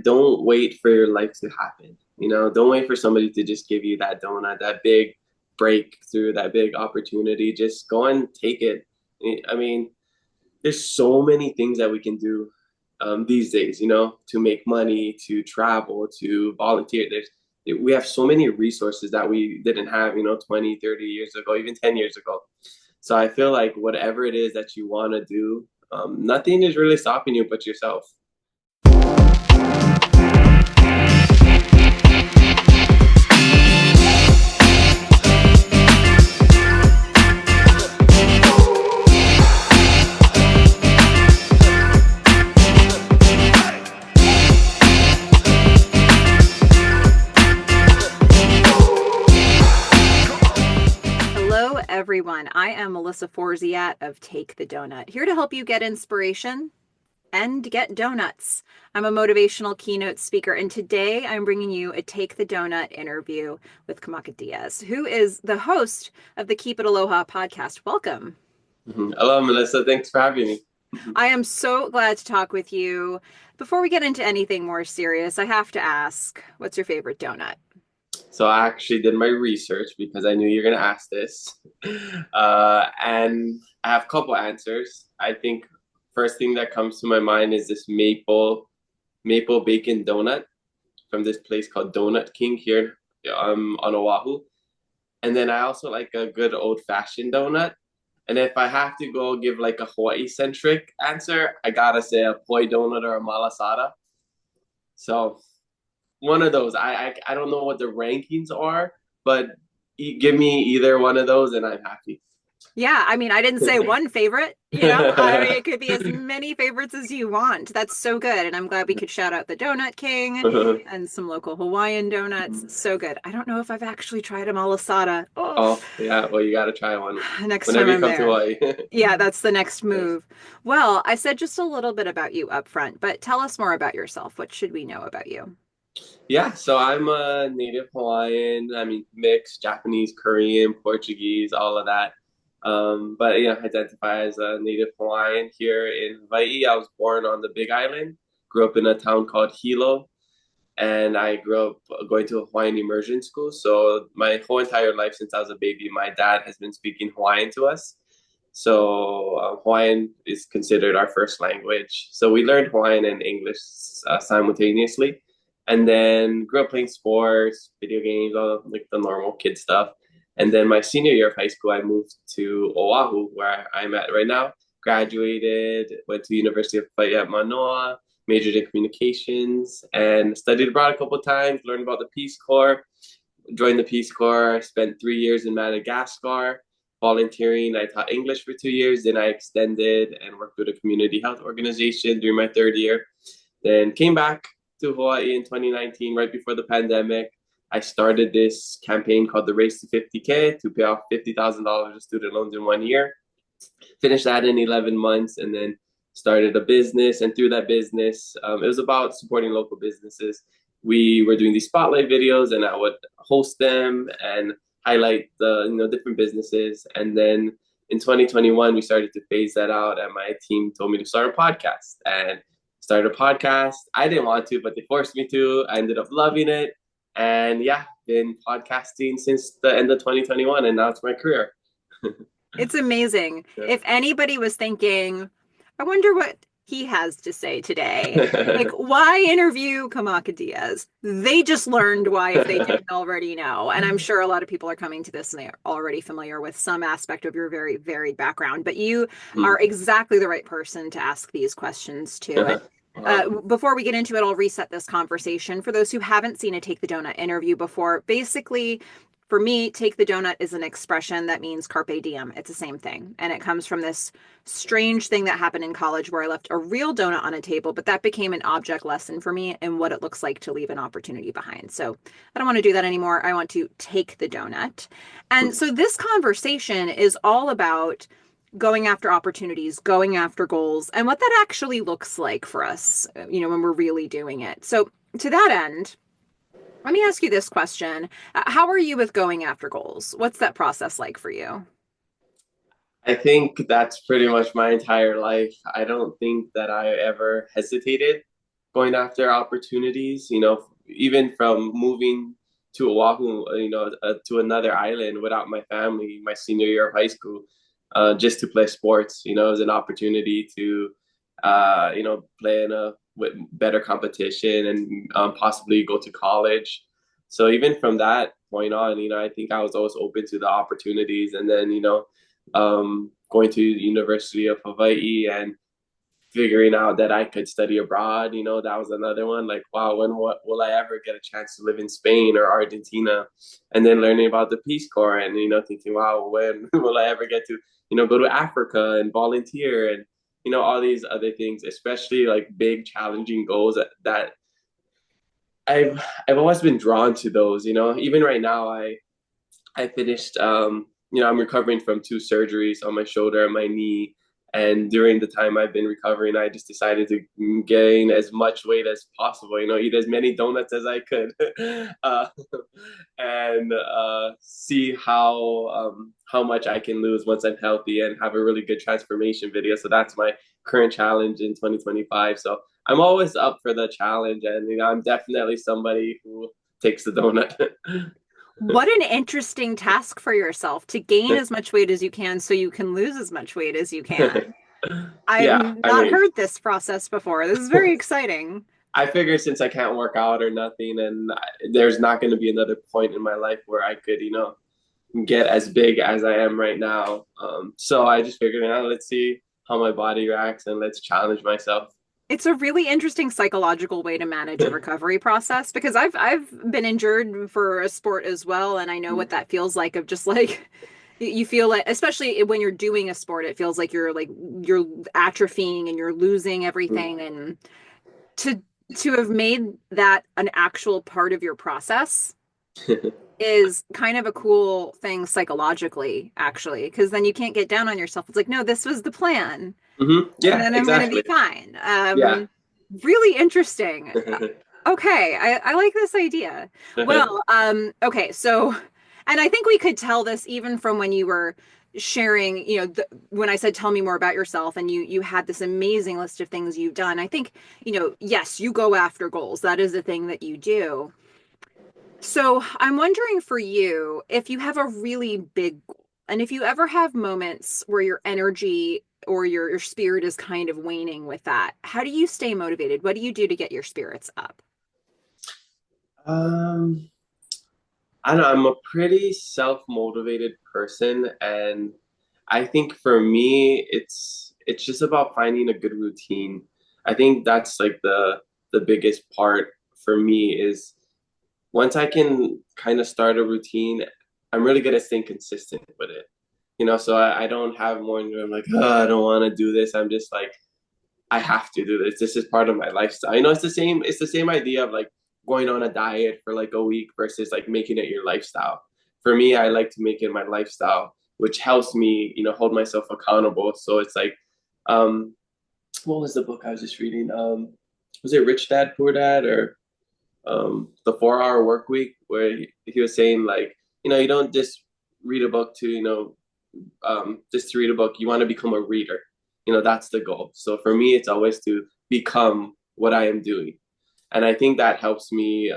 Don't wait for your life to happen. Don't wait for somebody to just give you that donut, that big breakthrough, that big opportunity. Just go and take it. I mean, there's so many things that we can do these days, to make money, to travel, to volunteer. We have so many resources that we didn't have, 20, 30 years ago, even 10 years ago. So I feel like whatever it is that you want to do, nothing is really stopping you but yourself. Everyone, I am Melissa Forziat of Take the Doughnut, here to help you get inspiration and get donuts. I'm a motivational keynote speaker, and today I'm bringing you a Take the Doughnut interview with Kamaka Dias, who is the host of the Keep It Aloha podcast. Welcome. Hello, Melissa. Thanks for having me. I am so glad to talk with you. Before we get into anything more serious, I have to ask, what's your favorite donut? So I actually did my research because I knew you're going to ask this. And I have a couple answers. I think first thing that comes to my mind is this maple bacon donut from this place called Doughnut King here on Oahu. And then I also like a good old-fashioned donut. And if I have to go give like a Hawaii-centric answer, I gotta say a poi donut or a malasada. So one of those. I don't know what the rankings are, but give me either one of those and I'm happy. Yeah, I mean, I didn't say one favorite, it could be as many favorites as you want. That's so good. And I'm glad we could shout out the Doughnut King and some local Hawaiian donuts. So good. I don't know if I've actually tried a malasada. Oh yeah, well, you got to try one next whenever time you I'm come to Hawaii. Yeah, that's the next move. Well, I said just a little bit about you up front, but tell us more about yourself. What should we know about you? Yeah, so I'm a native Hawaiian. I mean, mixed Japanese, Korean, Portuguese, all of that. But identify as a native Hawaiian here in Hawaii. I was born on the Big Island, grew up in a town called Hilo, and I grew up going to a Hawaiian immersion school. So my whole entire life since I was a baby, my dad has been speaking Hawaiian to us. So Hawaiian is considered our first language. So we learned Hawaiian and English simultaneously, and then grew up playing sports, video games, all like the normal kid stuff. And then my senior year of high school, I moved to Oahu, where I'm at right now. Graduated, went to University of Hawaii at Manoa, majored in communications, and studied abroad a couple of times. Learned about the Peace Corps. Joined the Peace Corps. Spent 3 years in Madagascar volunteering. I taught English for 2 years. Then I extended and worked with a community health organization during my third year. Then came back to Hawaii in 2019, right before the pandemic. I started this campaign called the Race to 50K to pay off $50,000 of student loans in 1 year. Finished that in 11 months and then started a business. And through that business, it was about supporting local businesses. We were doing these spotlight videos and I would host them and highlight the different businesses. And then in 2021, we started to phase that out and my team told me to start a podcast. And started a podcast. I didn't want to, but they forced me to. I ended up loving it. And yeah, been podcasting since the end of 2021, and now it's my career. It's amazing. Yeah. If anybody was thinking, I wonder what he has to say today, like, why interview Kamaka Dias? They just learned why if they didn't already know. And I'm sure a lot of people are coming to this and they're already familiar with some aspect of your very varied background, but you are exactly the right person to ask these questions to. Before we get into it, I'll reset this conversation. For those who haven't seen a Take the Doughnut interview before, basically, for me, Take the Doughnut is an expression that means carpe diem. It's the same thing. And it comes from this strange thing that happened in college where I left a real donut on a table, but that became an object lesson for me and what it looks like to leave an opportunity behind. So I don't want to do that anymore. I want to take the donut. And so this conversation is all about going after opportunities, going after goals, and what that actually looks like for us, when we're really doing it. So to that end, let me ask you this question. How are you with going after goals? What's that process like for you? I think that's pretty much my entire life. I don't think that I ever hesitated going after opportunities, even from moving to Oahu, to another island without my family, my senior year of high school, just to play sports, as an opportunity to, play in a with better competition and possibly go to college. So even from that point on, I think I was always open to the opportunities, and then going to the University of Hawaii and figuring out that I could study abroad, that was another one. Like, wow, when what will I ever get a chance to live in Spain or Argentina? And then learning about the Peace Corps and, thinking, wow, when will I ever get to, go to Africa and volunteer and, all these other things, especially like big challenging goals that I've always been drawn to those, even right now, I finished, I'm recovering from two surgeries on my shoulder and my knee. And during the time I've been recovering, I just decided to gain as much weight as possible, eat as many donuts as I could, uh, and see how much I can lose once I'm healthy and have a really good transformation video. So that's my current challenge in 2025. So I'm always up for the challenge, and I'm definitely somebody who takes the donut. What an interesting task for yourself to gain as much weight as you can so you can lose as much weight as you can. I've Yeah, I not mean, heard this process before. This is very exciting. I figure since I can't work out or nothing, and there's not going to be another point in my life where I could, get as big as I am right now. So I just figured, let's see how my body reacts and let's challenge myself. It's a really interesting psychological way to manage a recovery process because I've been injured for a sport as well, and I know what that feels like of just like you feel like, especially when you're doing a sport, it feels like you're atrophying and you're losing everything, and to have made that an actual part of your process is kind of a cool thing psychologically, actually, because then you can't get down on yourself. It's like, no, this was the plan, and Yeah, then I'm going to be exactly. fine. Yeah. Really interesting. Okay, I like this idea. Well, okay, so, and I think we could tell this even from when you were sharing, when I said tell me more about yourself, and you had this amazing list of things you've done. I think, yes, you go after goals. That is the thing that you do. So I'm wondering for you if you have a really big goal, and if you ever have moments where your energy or your spirit is kind of waning with that, how do you stay motivated? What do you do to get your spirits up? um, I don't know, I'm a pretty self-motivated person, and I think for me, it's just about finding a good routine. I think that's like the biggest part for me is once I can kind of start a routine, I'm really good at staying consistent with it. So I don't have mornings where I'm like, oh, I don't want to do this. I'm just like, I have to do this. This is part of my lifestyle. It's the same idea of like going on a diet for like a week versus like making it your lifestyle. For me, I like to make it my lifestyle, which helps me, hold myself accountable. So it's like, um, what was the book I was just reading? Was it Rich Dad Poor Dad or the 4 Hour Work Week, where he was saying like, you don't just read a book to, just to read a book. You want to become a reader. That's the goal. So for me, it's always to become what I am doing, and I think that helps me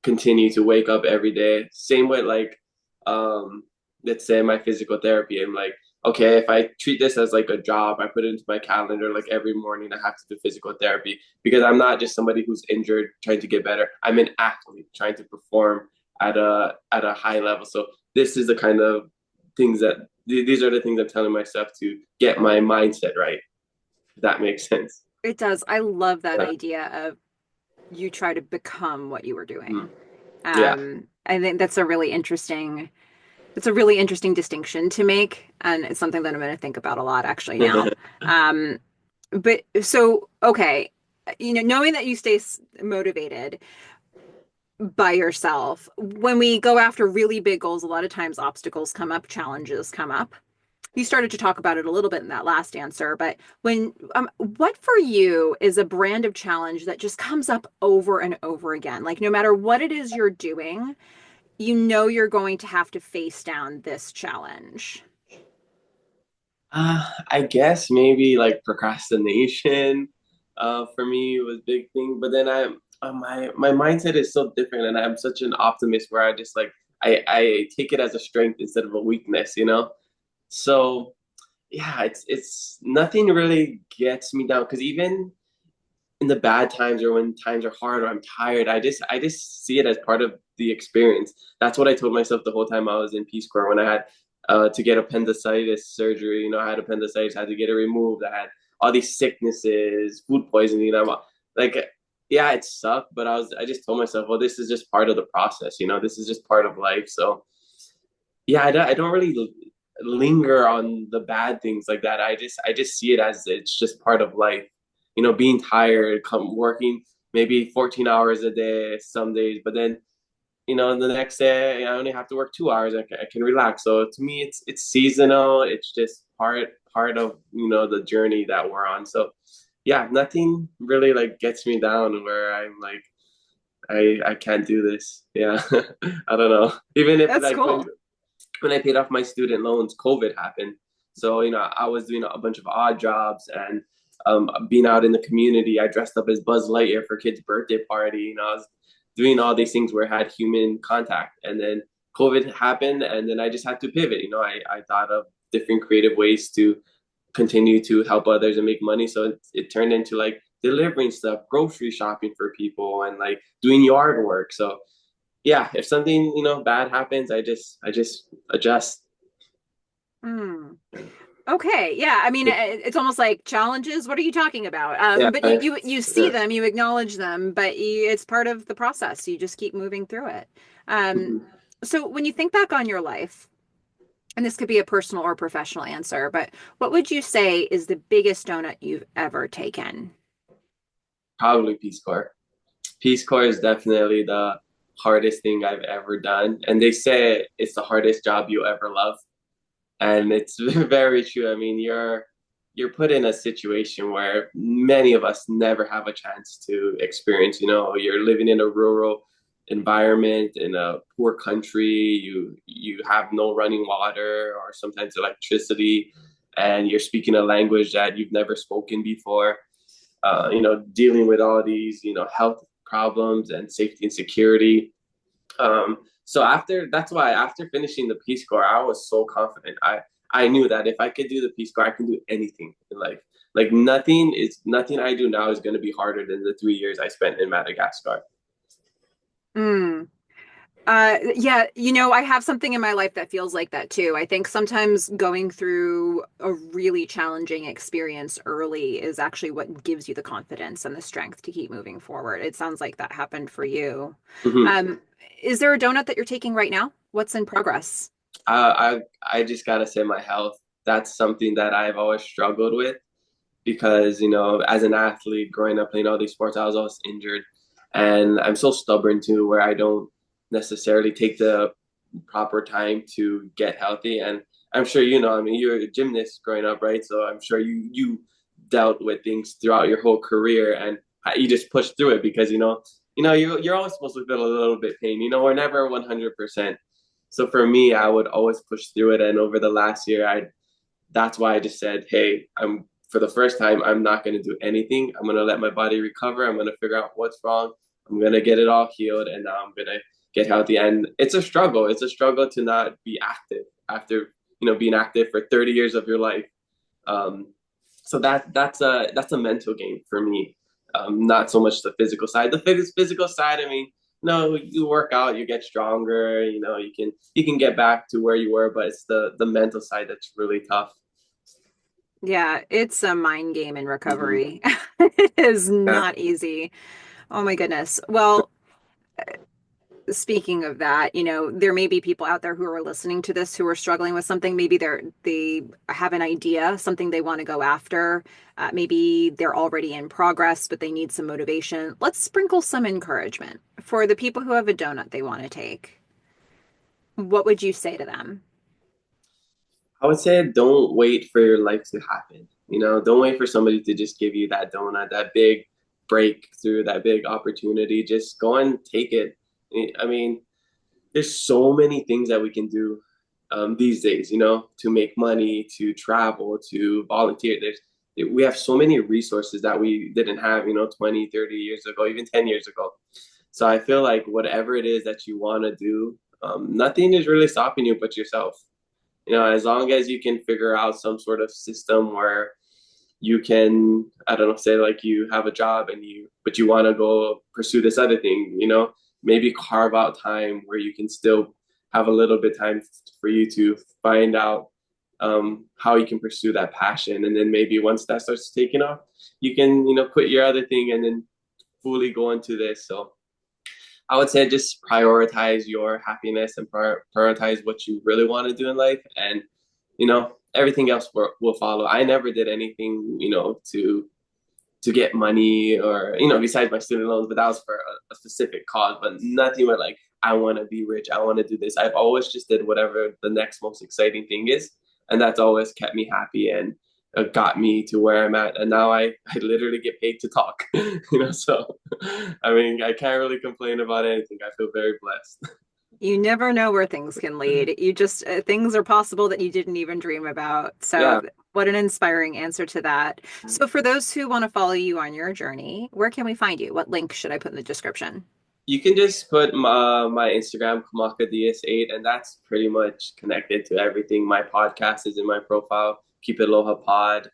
continue to wake up every day. Same with like, um, let's say my physical therapy. I'm like, okay, if I treat this as like a job, I put it into my calendar, like every morning I have to do physical therapy because I'm not just somebody who's injured trying to get better. I'm an athlete trying to perform at a high level. So this is the kind of things that these are the things I'm telling myself to get my mindset right. If that makes sense. It does. I love that Uh, idea of you try to become what you were doing. mm, yeah. I think it's a really interesting distinction to make, and it's something that I'm going to think about a lot actually now. Um, but so, okay, knowing that you stay motivated by yourself, when we go after really big goals, a lot of times obstacles come up, challenges come up. You started to talk about it a little bit in that last answer, but what for you is a brand of challenge that just comes up over and over again? Like no matter what it is you're doing, you're going to have to face down this challenge. I guess maybe like procrastination. for me was a big thing. But then my mindset is so different, and I'm such an optimist where I just like I take it as a strength instead of a weakness, you know. So yeah, it's nothing really gets me down because even in the bad times or when times are hard or I'm tired, I just see it as part of the experience. That's what I told myself the whole time I was in Peace Corps when I had to get appendicitis surgery. You know, I had appendicitis, I had to get it removed. I had all these sicknesses, food poisoning. I'm like, yeah, it sucked, but I just told myself, well, this is just part of the process. You know, this is just part of life. So yeah, I don't really linger on the bad things like that. I just see it as it's just part of life. You know, being tired, come working maybe 14 hours a day some days, but then the next day I only have to work 2 hours. I can relax. So to me, it's seasonal. It's just part of the journey that we're on. So yeah, nothing really like gets me down where I'm like I can't do this. Yeah, I don't know. Even if That's like when cool. when I paid off my student loans, COVID happened. So, I was doing a bunch of odd jobs and being out in the community. I dressed up as Buzz Lightyear for kids' birthday party. I was doing all these things where I had human contact. And then COVID happened, and then I just had to pivot. I thought of different creative ways to continue to help others and make money. So it turned into like delivering stuff, grocery shopping for people, and like doing yard work. So yeah, if something bad happens, I just adjust. Hmm. Okay, yeah. I mean, it's almost like challenges. What are you talking about? Yeah, But you see yeah. them, you acknowledge them, but it's part of the process. You just keep moving through it. Um, Mhm. so when you think back on your life, and this could be a personal or professional answer, but what would you say is the biggest donut you've ever taken? Probably Peace Corps. Peace Corps is definitely the hardest thing I've ever done, and they say it's the hardest job you'll ever love, and it's very true. I mean, you're put in a situation where many of us never have a chance to experience. You're living in a rural environment in a poor country. You have no running water or sometimes electricity, and you're speaking a language that you've never spoken before. Dealing with all these health problems and safety and security. So that's why after finishing the Peace Corps, I was so confident. I knew that if I could do the Peace Corps, I can do anything in life. Like nothing I do now is going to be harder than the 3 years I spent in Madagascar. Mm. Yeah, I have something in my life that feels like that too. I think sometimes going through a really challenging experience early is actually what gives you the confidence and the strength to keep moving forward. It sounds like that happened for you. Mm-hmm. Um, is there a donut that you're taking right now? What's in progress? I just gotta say my health. That's something that I've always struggled with because as an athlete growing up playing all these sports, I was always injured, and I'm so stubborn too, where I don't necessarily take the proper time to get healthy. And I'm sure I mean, you're a gymnast growing up, right? So I'm sure you dealt with things throughout your whole career, and you just pushed through it because you're always supposed to feel a little bit pain. We're never 100%. So for me, I would always push through it, and over the last year, I that's why I just said, hey, I'm for the first time, I'm not going to do anything. I'm going to let my body recover. I'm going to figure out what's wrong. I'm going to get it all healed, and now I'm going to get healthy. And it's a struggle. It's a struggle to not be active after being active for 30 years of your life. Um, so that's a mental game for me. Not so much the physical side. The physical side, I mean, no, you work out, you get stronger. You can get back to where you were, but it's the mental side that's really tough. Yeah, it's a mind game in Mm-hmm. recovery. It is Yeah. not easy. Oh my goodness. Well, speaking of that, there may be people out there who are listening to this who are struggling with something. Maybe they have an idea, something they want to go after. Maybe they're already in progress, but they need some motivation. Let's sprinkle some encouragement for the people who have a donut they want to take. What would you say to them? I would say don't wait for your life to happen. Don't wait for somebody to just give you that donut, that big breakthrough, that big opportunity. Just go and take it. I mean, there's so many things that we can do these days, to make money, to travel, to volunteer. we have so many resources that we didn't have, 20, 30 years ago, even 10 years ago. So I feel like whatever it is that you want to do, nothing is really stopping you but yourself. As long as you can figure out some sort of system where you can, I don't know, say like you have a job but you want to go pursue this other thing, maybe carve out time where you can still have a little bit time for you to find out how you can pursue that passion. And then maybe once that starts taking off, you can, quit your other thing and then fully go into this. So I would say just prioritize your happiness and prioritize what you really want to do in life. And, everything else will follow. I never did anything, to get money or, besides my student loans, but that was for a specific cause, but nothing where like, I want to be rich. I want to do this. I've always just did whatever the next most exciting thing is. And that's always kept me happy and got me to where I'm at. And now I literally get paid to talk, so I mean, I can't really complain about anything. I feel very blessed. You never know where things can lead. You just, things are possible that you didn't even dream about. So, Yeah. what an inspiring answer to that. So, for those who want to follow you on your journey, where can we find you? What link should I put in the description? You can just put my Instagram, Kamaka Dias 8, and that's pretty much connected to everything. My podcast is in my profile, Keep It Aloha Pod.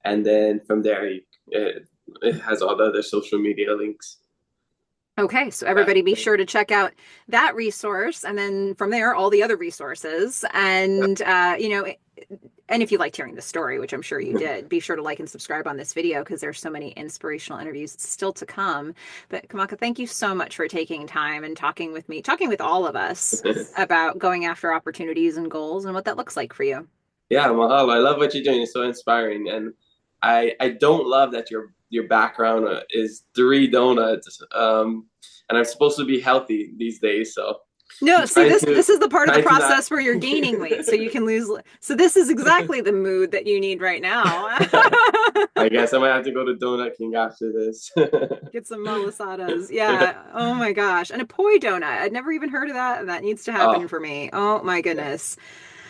And then from there, it has all the other social media links. Okay, so everybody be sure to check out that resource, and then from there, all the other resources. And, and if you liked hearing the story, which I'm sure you did, be sure to like and subscribe on this video because there's so many inspirational interviews still to come. But Kamaka, thank you so much for taking time and talking with me, talking with all of us about going after opportunities and goals and what that looks like for you. Yeah, mahalo. I love what you're doing. It's so inspiring. And I don't love that your background is 3 donuts. And I'm supposed to be healthy these days, so no, see, this is the part of the process where you're gaining weight, so you can lose. So this is exactly the mood that you need right now. I guess I might have to go to Donut King after this. Get some malasadas. Yeah. Oh my gosh. And a poi donut. I'd never even heard of that. That needs to happen for me. Oh my goodness.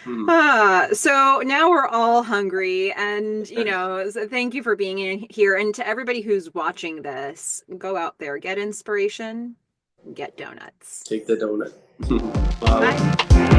So now we're all hungry, and so thank you for being in here. And to everybody who's watching this, go out there, get inspiration, get donuts. Take the donut. Bye.